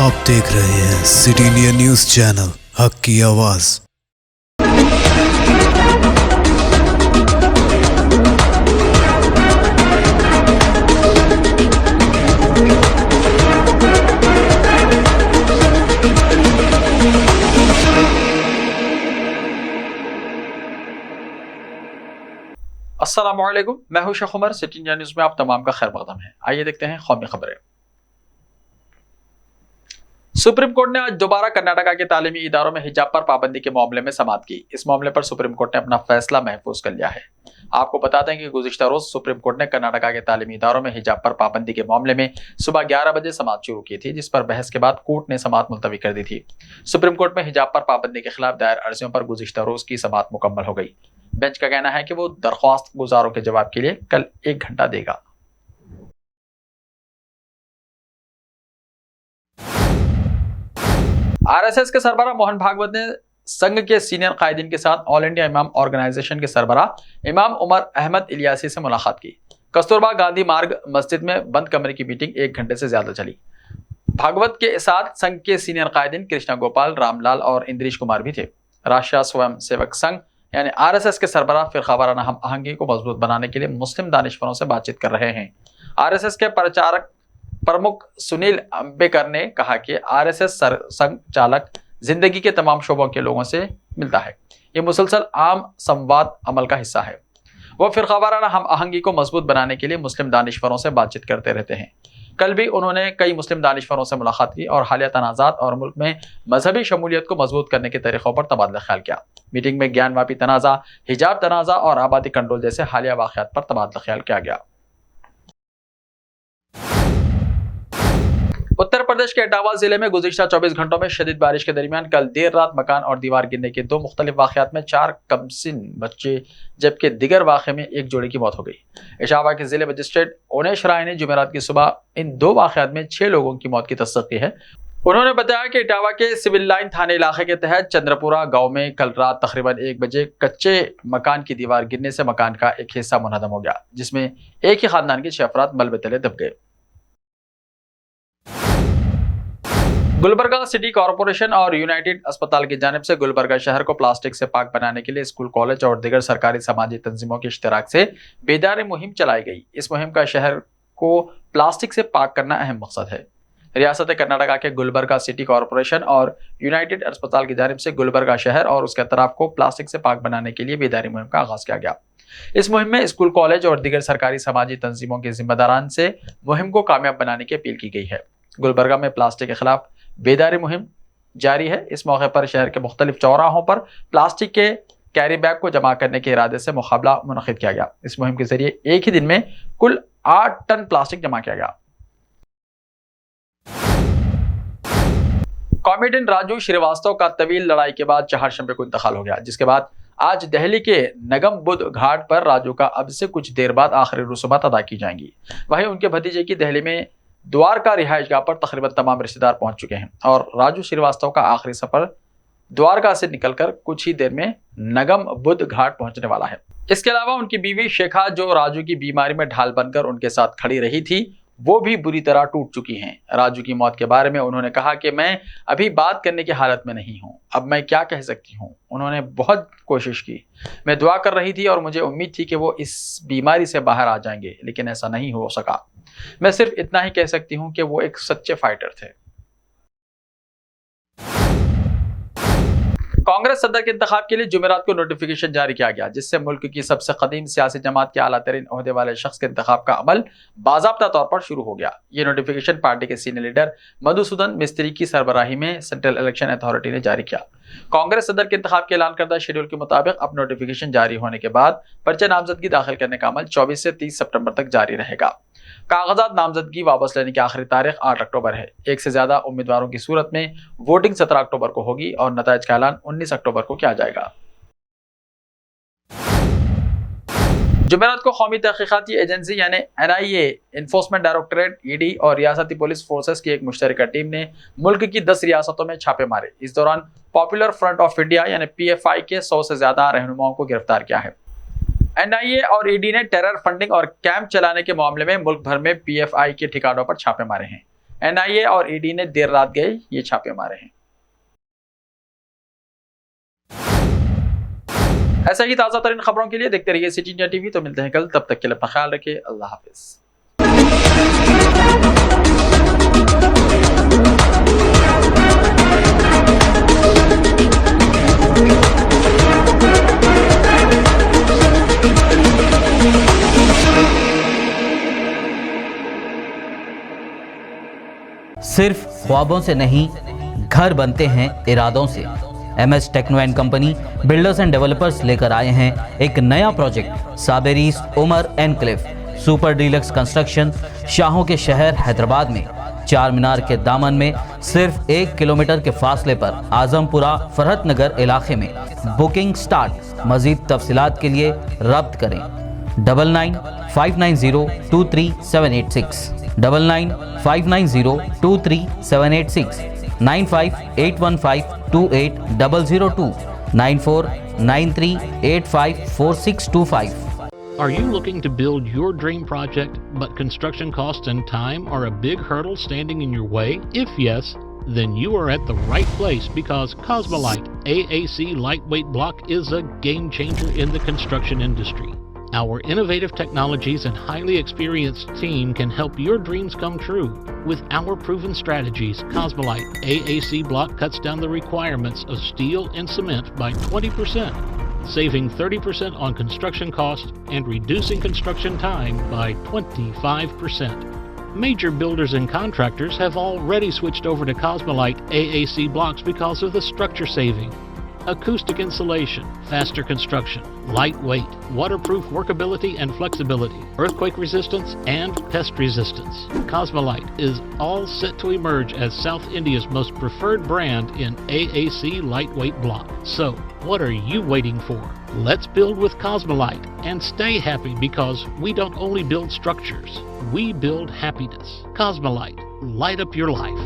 आप देख रहे हैं सिटी इंडिया न्यूज चैनल, हक की आवाज। अस्सलामुअलैकुम, मैं हूं Sheikh Umar. City India news में आप तमाम का खैर मकदम है। आइए देखते हैं कौमी खबरें। सुप्रीम कोर्ट ने आज दोबारा कर्नाटका के तालीमी इदारों में हिजाब पर पाबंदी के मामले में समाअत की। इस मामले पर सुप्रीम कोर्ट ने अपना फैसला महफूज कर लिया है। आपको बता दें कि गुज़िश्ता रोज सुप्रीम कोर्ट ने कर्नाटका के तालीमी इदारों में हिजाब पर पाबंदी के मामले में सुबह 11 बजे समाअत शुरू की थी, जिस पर बहस के बाद कोर्ट ने समाअत मुलतवी कर दी थी। सुप्रीम कोर्ट में हिजाब पर पाबंदी के खिलाफ दायर अर्जियों पर गुज़िश्ता रोज की समाअत मुकम्मल हो गई। बेंच का कहना है कि वो दरख्वास्त गुजारों के जवाब के लिए कल 1 घंटा देगा। आरएसएस के सरबराह मोहन भागवत ने संघ के सीनियर कायदीन के साथ ऑल इंडिया इमाम ऑर्गेनाइजेशन के सरबराह इमाम उमर अहमद इलियासी से मुलाकात की। कस्तूरबा गांधी मार्ग मस्जिद में बंद कमरे की मीटिंग 1 घंटे से ज्यादा चली। भागवत के साथ संघ के सीनियर कायदीन कृष्णा गोपाल, रामलाल और इंद्रीश कुमार भी थे। राष्ट्रीय स्वयं सेवक संघ यानी आरएसएस के सरबराह फिरकावाराना हम आहंगी को मजबूत बनाने के लिए मुस्लिम दानिशवरों से बातचीत कर रहे हैं। आरएसएस के प्रचारक प्रमुख सुनील अंबेकर ने कहा कि आरएसएस संघ चालक जिंदगी के तमाम शोबों के लोगों से मिलता है। ये मुसलसल आम संवाद अमल का हिस्सा है। वो फिरकावाराना हम आहंगी को मजबूत बनाने के लिए मुस्लिम दानिशवरों से बातचीत करते रहते हैं। कल भी उन्होंने कई मुस्लिम दानिशवरों से मुलाकात की और हालिया तनाज़ात और मुल्क में मजहबी शमूलियत को मजबूत करने के तरीक़ों पर तबादला ख्याल किया। मीटिंग में ज्ञानवापी तनाज़ा, हिजाब तनाज़ा और आबादी कंट्रोल जैसे हालिया वाक़यात पर तबादला ख्याल किया गया। उत्तर प्रदेश के इटावा जिले में गुज़िश्ता 24 घंटों में शदीद बारिश के दरमियान कल देर रात मकान और दीवार गिरने के 2 मुख्तलिफ वाक़यात में 4 कमसिन बच्चे जबकि दिगर वाक़े में 1 जोड़े की मौत हो गई। इटावा के जिले मजिस्ट्रेट ओनेश राय ने जुमेरात की सुबह इन 2 वाक़यात में 6 लोगों की मौत की तस्दीक की है। उन्होंने बताया कि इटावा के सिविल लाइन थाने इलाके के तहत चंद्रपुरा गांव में कल रात तकरीबन 1 बजे कच्चे मकान की दीवार गिरने से मकान का एक हिस्सा मुनहदम हो गया, जिसमें एक ही खानदान के 6 अफराद मलबे तले दब गए। गुलबर्गा सिटी कॉरपोरेशन और यूनाइटेड अस्पताल की जानिब से गुलबर्गा शहर को प्लास्टिक से पाक बनाने के लिए स्कूल, कॉलेज और दीगर सरकारी समाजी तंजीमों के इश्तिराक से बेदारी मुहिम चलाई गई। इस मुहिम का शहर को प्लास्टिक से पाक करना अहम मकसद है। रियासत कर्नाटका के गुलबर्गा सिटी कॉरपोरेशन और यूनाइटेड अस्पताल की जानिब से गुलबर्गा शहर और उसके अतराफ को प्लास्टिक से पाक बनाने के लिए बेदारी मुहिम का आगाज किया गया। इस मुहिम में स्कूल, कॉलेज और दीगर सरकारी समाजी तंजीमों के जिम्मेदारान से मुहिम को कामयाब बनाने की अपील की गई है। गुलबर्गा में प्लास्टिक के खिलाफ बेदारी मुहिम जारी है। इस मौके पर शहर के मुख्तलिफ चौराहों पर प्लास्टिक के कैरी बैग को जमा करने के इरादे से मुकाबला मुनक़िद किया गया। इस मुहिम के जरिए एक ही दिन में कुल 8 टन प्लास्टिक जमा किया गया। कॉमेडियन राजू श्रीवास्तव का तवील लड़ाई के बाद चहारशंबे को इंतकाल हो गया, जिसके बाद आज दिल्ली के नगम बुद्ध घाट पर राजू का अब से कुछ देर बाद आखिरी रसूमात अदा की जाएंगी। वहीं उनके भतीजे की दिल्ली में द्वारका रिहाइशगाह पर तकरीबन तमाम रिश्तेदार पहुंच चुके हैं और राजू श्रीवास्तव का आखिरी सफर द्वारका से निकलकर कुछ ही देर में नगम बुद्ध घाट पहुंचने वाला है। इसके अलावा उनकी बीवी शेखा, जो राजू की बीमारी में ढाल बनकर उनके साथ खड़ी रही थी, वो भी बुरी तरह टूट चुकी हैं। राजू की मौत के बारे में उन्होंने कहा कि मैं अभी बात करने की हालत में नहीं हूँ, अब मैं क्या कह सकती हूँ। उन्होंने बहुत कोशिश की, मैं दुआ कर रही थी और मुझे उम्मीद थी कि वो इस बीमारी से बाहर आ जाएंगे, लेकिन ऐसा नहीं हो सका। मैं सिर्फ इतना ही कह सकती हूँ कि वो एक सच्चे फाइटर थे। कांग्रेस सदर के इंतखाब के लिए जुमेरात को नोटिफिकेशन जारी किया गया, जिससे मुल्क की सबसे कदीम सियासी जमात के आला तरीन ओहदे वाले शख्स के इंतखाब का अमल बाज़ाब्ता तौर पर शुरू हो गया। ये नोटिफिकेशन पार्टी के सीनियर लीडर मधुसूदन मिस्त्री की सरबराही में सेंट्रल इलेक्शन अथॉरिटी ने जारी किया। कांग्रेस सदर के इंतखाब के ऐलान करदा शेड्यूल के मुताबिक अब नोटिफिकेशन जारी होने के बाद पर्चा नामजदगी दाखिल करने का अमल 24 से 30 सितंबर तक जारी रहेगा। कागजात नामजदगी वापस लेने की आखिरी तारीख 8 अक्टूबर है। एक से ज्यादा उम्मीदवारों की सूरत में वोटिंग 17 अक्टूबर को होगी और नताइज का ऐलान 19 अक्टूबर को किया जाएगा। जुमेरात को कौमी तहकीकाती एजेंसी यानी NIA, इन्फोर्समेंट डायरेक्टरेट, ED और रियासती पुलिस फोर्सेस की एक मुश्तरका टीम ने मुल्क की 10 रियासतों में छापे मारे। इस दौरान पॉपुलर फ्रंट ऑफ इंडिया यानी PFI के 100 से ज्यादा रहनुमाओं को गिरफ्तार किया है। NIA और ED ने टेरर फंडिंग और कैंप चलाने के मामले में मुल्क भर में PFI के ठिकानों पर छापे मारे हैं। एनआईए और ईडी ने देर रात गए ये छापे मारे हैं। ऐसा ही ताज़ा तरीन खबरों के लिए देखते रहिए सिटी इंडिया टीवी। तो मिलते हैं कल, तब तक के लिए अपना ख्याल रखिए। अल्लाह हाफिज। सिर्फ ख्वाबों से नहीं, घर बनते हैं इरादों से। MS techno and company builders and developers लेकर आए हैं एक नया प्रोजेक्ट, साबेरीज Umar enclave super deluxe construction, शाहों के शहर हैदराबाद में। चार मीनार के दामन में सिर्फ 1 किलोमीटर के फासले पर आजमपुरा फरहत नगर इलाके में। Booking start. मजीद तफसीलात के लिए रब्त करें 9959023786, 9959023786, 9581528002, 9493854625. Are you looking to build your dream project, but construction costs and time are a big hurdle standing in your way? If yes, then you are at the right place, because Cosmolite AAC lightweight block is a game changer in the construction industry. Our innovative technologies and highly experienced team can help your dreams come true. With our proven strategies, Cosmolite AAC block cuts down the requirements of steel and cement by 20%, saving 30% on construction costs and reducing construction time by 25%. Major builders and contractors have already switched over to Cosmolite AAC blocks because of the structure saving. Acoustic insulation, faster construction, lightweight, waterproof workability and flexibility, earthquake resistance and pest resistance. Cosmolite is all set to emerge as South India's most preferred brand in AAC lightweight block. So, what are you waiting for? Let's build with Cosmolite and stay happy, because we don't only build structures, we build happiness. Cosmolite, light up your life.